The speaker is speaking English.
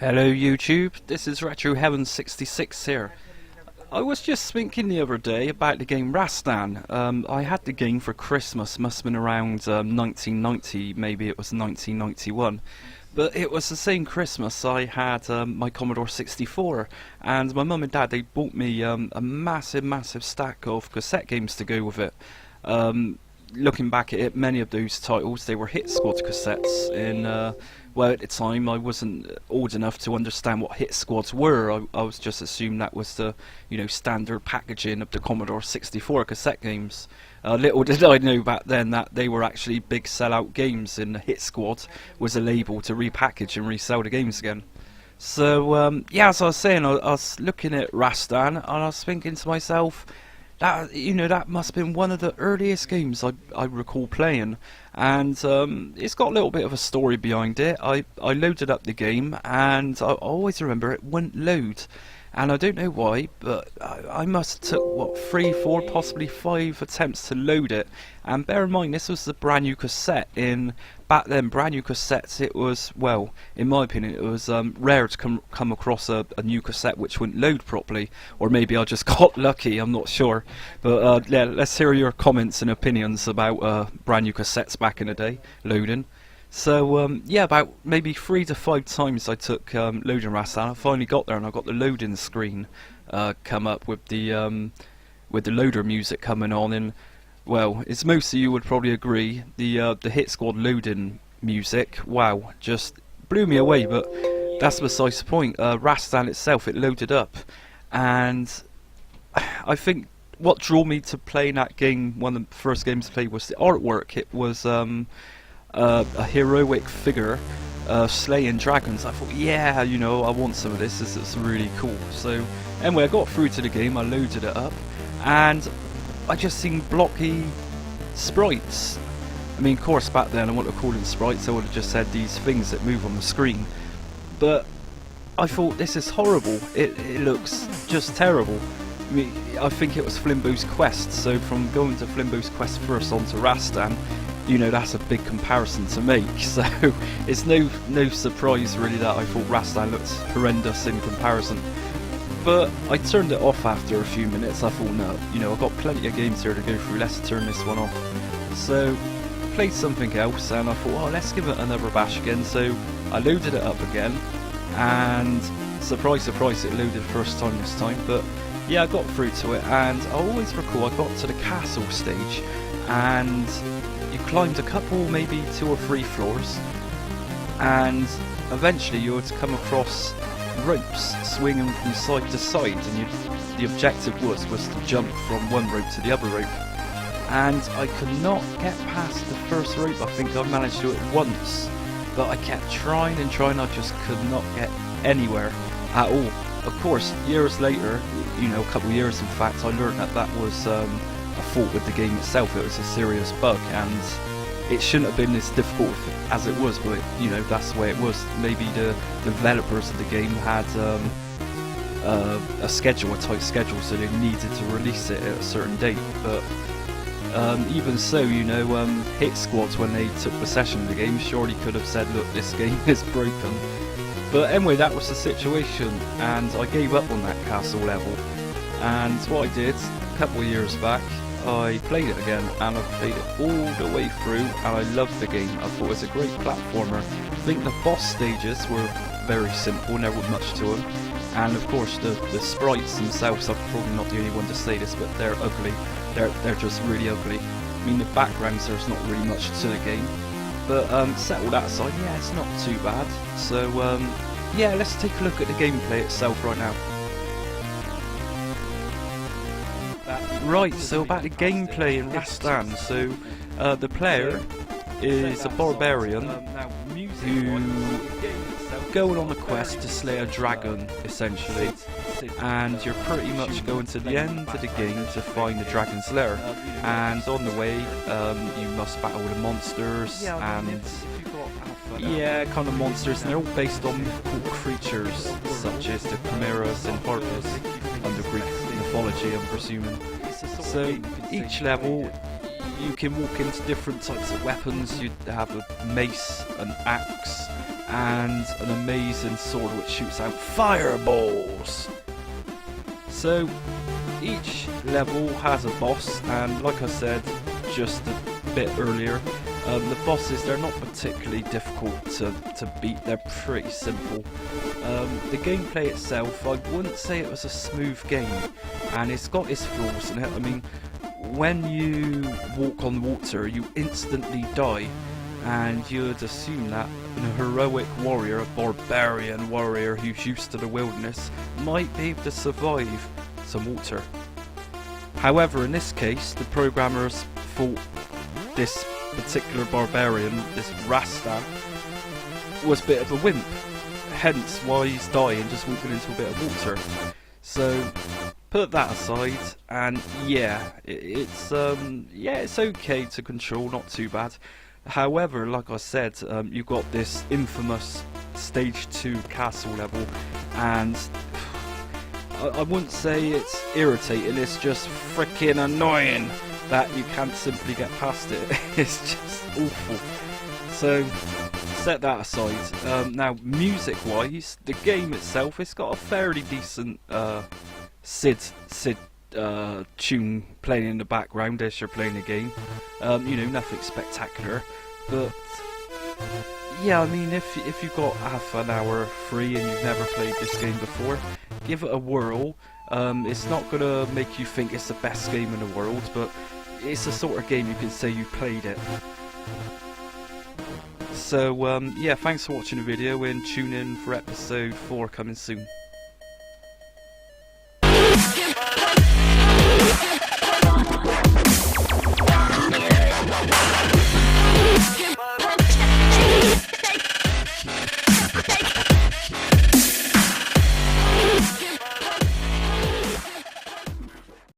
Hello YouTube, this is Retro Heaven 66 here. I was just thinking the other day about the game Rastan. I had the game for Christmas, must have been around 1990, maybe it was 1991. But it was the same Christmas I had my Commodore 64, and my mum and dad, they bought me a massive stack of cassette games to go with it. Looking back at it, many of those titles, they were Hit Squad cassettes in well, at the time I wasn't old enough to understand what hit squads were. I was just assumed that was the, standard packaging of the Commodore 64 cassette games. Little did I know back then that they were actually big sellout games, and the hit squad was a label to repackage and resell the games again. So yeah, as I was saying, I was looking at Rastan and I was thinking to myself, that that must have been one of the earliest games I recall playing, and it's got a little bit of a story behind it. I loaded up the game and I always remember it wouldn't load, and I don't know why, but I must have took what 3, 4, possibly 5 attempts to load it. And bear in mind, this was the brand new cassette. Back then, brand new cassettes, it was, well, in my opinion, it was rare to come across a new cassette which wouldn't load properly, or maybe I just got lucky, I'm not sure. But yeah, let's hear your comments and opinions about brand new cassettes back in the day loading. So yeah, about maybe 3 to 5 times I took loading Rastan. I finally got there and I got the loading screen come up with the loader music coming on, and well, as most of you would probably agree, the Hit Squad loading music, wow, just blew me away. But that's besides the point. Rastan itself, it loaded up, and I think what drew me to playing that game, one of the first games to play, was the artwork. It was a heroic figure slaying dragons. I thought, yeah, I want some of this. This is really cool. So anyway, I got through to the game, I loaded it up, and I just seen blocky sprites. I mean, of course, back then I wouldn't have called them sprites, I would have just said these things that move on the screen. But I thought, this is horrible. It looks just terrible. I mean, I think it was Flimbo's Quest, so from going to Flimbo's Quest first onto Rastan, that's a big comparison to make. So it's no surprise really that I thought Rastan looked horrendous in comparison. But I turned it off after a few minutes. I thought, no, I've got plenty of games here to go through, let's turn this one off. So played something else and I thought, let's give it another bash again. So I loaded it up again, and surprise surprise, it loaded first time this time. But yeah, I got through to it, and I always recall I got to the castle stage and you climbed a couple, maybe 2 or 3 floors, and eventually you would come across ropes swinging from side to side, and the objective was to jump from one rope to the other rope. And I could not get past the first rope. I think I managed to do it once, but I kept trying and trying. I just could not get anywhere at all. Of course, years later, a couple of years in fact, I learned that was a fault with the game itself. It was a serious bug, and it shouldn't have been as difficult as it was, but that's the way it was. Maybe the developers of the game had a schedule, a tight schedule, so they needed to release it at a certain date. But even so, Hit Squads, when they took possession of the game, surely could have said, look, this game is broken. But anyway, that was the situation, and I gave up on that castle level. And what I did a couple of years back, I played it again, and I played it all the way through, and I loved the game. I thought it was a great platformer. I think the boss stages were very simple, there wasn't much to them. And of course the sprites themselves, I'm probably not the only one to say this, but they're ugly. They're just really ugly. I mean, the backgrounds, there's not really much to the game. But set all that aside, yeah, it's not too bad. So yeah, let's take a look at the gameplay itself right now. Right, so about the gameplay in Rastan. So the player is a barbarian who going on a quest to slay a dragon, essentially, and you're pretty much going to the end of the game to find the dragon's lair, and on the way you must battle the monsters, and yeah, kind of monsters, and they're all based on mythical creatures such as the chimeras and harpies under Greek mythology, I'm presuming. So each level you can walk into different types of weapons. You have a mace, an axe, and an amazing sword which shoots out fireballs. So each level has a boss, and like I said just a bit earlier, the bosses, they're not particularly difficult to beat, they're pretty simple. The gameplay itself, I wouldn't say it was a smooth game, and it's got its flaws in it. I mean, when you walk on water you instantly die, and you'd assume that a heroic warrior, a barbarian warrior who's used to the wilderness, might be able to survive some water. However, in this case, the programmers thought this particular barbarian, this Rastan, was a bit of a wimp, hence why he's dying just walking into a bit of water. So put that aside, and yeah, it's okay to control, not too bad. However, like I said, you've got this infamous stage 2 castle level, and I wouldn't say it's irritating, it's just freaking annoying that you can't simply get past it. It's just awful. So set that aside. Now, music wise, the game itself, it's got a fairly decent Sid tune playing in the background as you're playing the game. You know, nothing spectacular, but yeah, I mean, if you've got half an hour free and you've never played this game before, give it a whirl. It's not gonna make you think it's the best game in the world, but it's the sort of game you can say you played it. So yeah, thanks for watching the video, and tune in for episode 4 coming soon.